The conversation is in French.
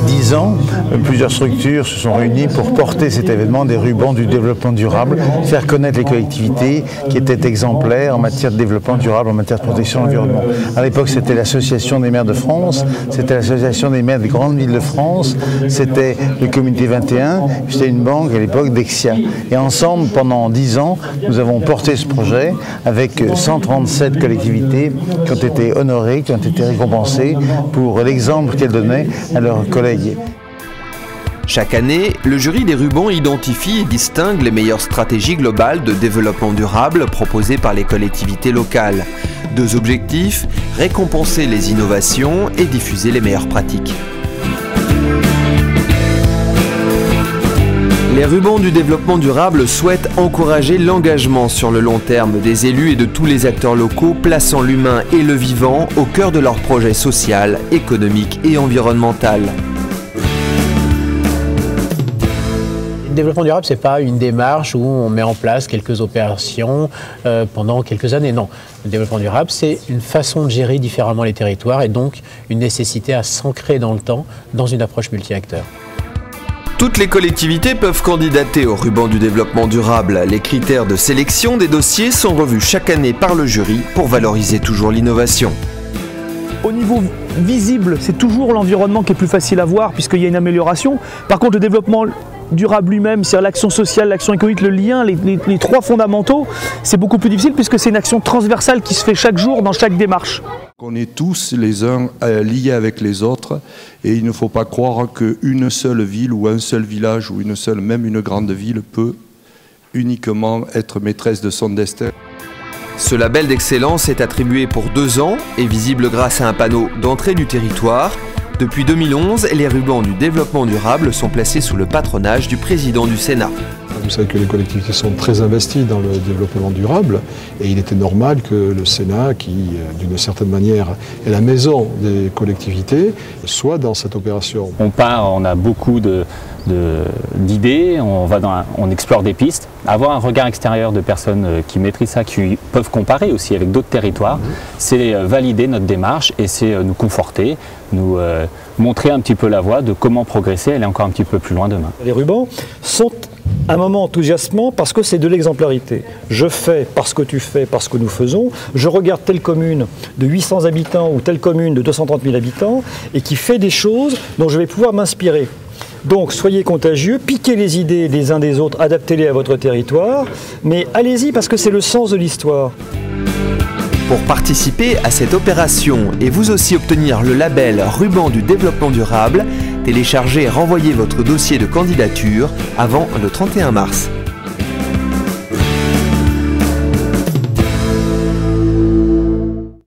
10 ans, plusieurs structures se sont réunies pour porter cet événement des rubans du développement durable, faire connaître les collectivités qui étaient exemplaires en matière de développement durable, en matière de protection de l'environnement. À l'époque, c'était l'Association des maires de France, c'était l'Association des maires des grandes villes de France, c'était le Comité 21, c'était une banque à l'époque, Dexia. Et ensemble, pendant 10 ans, nous avons porté ce projet avec 137 collectivités qui ont été honorées, qui ont été récompensées pour l'exemple qu'elles donnaient à leurs collègues. Chaque année, le jury des rubans identifie et distingue les meilleures stratégies globales de développement durable proposées par les collectivités locales. Deux objectifs, récompenser les innovations et diffuser les meilleures pratiques. Les rubans du développement durable souhaitent encourager l'engagement sur le long terme des élus et de tous les acteurs locaux, plaçant l'humain et le vivant au cœur de leur projet social, économique et environnemental. Le développement durable, ce n'est pas une démarche où on met en place quelques opérations pendant quelques années. Non, le développement durable, c'est une façon de gérer différemment les territoires et donc une nécessité à s'ancrer dans le temps dans une approche multi-acteurs. Toutes les collectivités peuvent candidater au ruban du développement durable. Les critères de sélection des dossiers sont revus chaque année par le jury pour valoriser toujours l'innovation. Au niveau visible, c'est toujours l'environnement qui est plus facile à voir puisqu'il y a une amélioration. Par contre, le développement durable lui-même, c'est-à-dire l'action sociale, l'action économique, le lien, les trois fondamentaux, c'est beaucoup plus difficile puisque c'est une action transversale qui se fait chaque jour dans chaque démarche. On est tous les uns liés avec les autres et il ne faut pas croire qu'une seule ville ou un seul village ou même une grande ville peut uniquement être maîtresse de son destin. Ce label d'excellence est attribué pour 2 ans et visible grâce à un panneau d'entrée du territoire. Depuis 2011, les rubans du développement durable sont placés sous le patronage du président du Sénat. Vous savez que les collectivités sont très investies dans le développement durable et il était normal que le Sénat, qui d'une certaine manière est la maison des collectivités, soit dans cette opération. On a beaucoup d'idées, on explore des pistes. Avoir un regard extérieur de personnes qui maîtrisent ça, qui peuvent comparer aussi avec d'autres territoires, c'est valider notre démarche et c'est nous conforter, nous montrer un petit peu la voie de comment progresser, aller encore un petit peu plus loin demain. Les rubans sont un moment enthousiasmant parce que c'est de l'exemplarité. Je fais parce que tu fais, parce que nous faisons. Je regarde telle commune de 800 habitants ou telle commune de 230 000 habitants et qui fait des choses dont je vais pouvoir m'inspirer. Donc soyez contagieux, piquez les idées des uns des autres, adaptez-les à votre territoire, mais allez-y parce que c'est le sens de l'histoire. Pour participer à cette opération et vous aussi obtenir le label Ruban du développement durable, téléchargez et renvoyez votre dossier de candidature avant le 31 mars.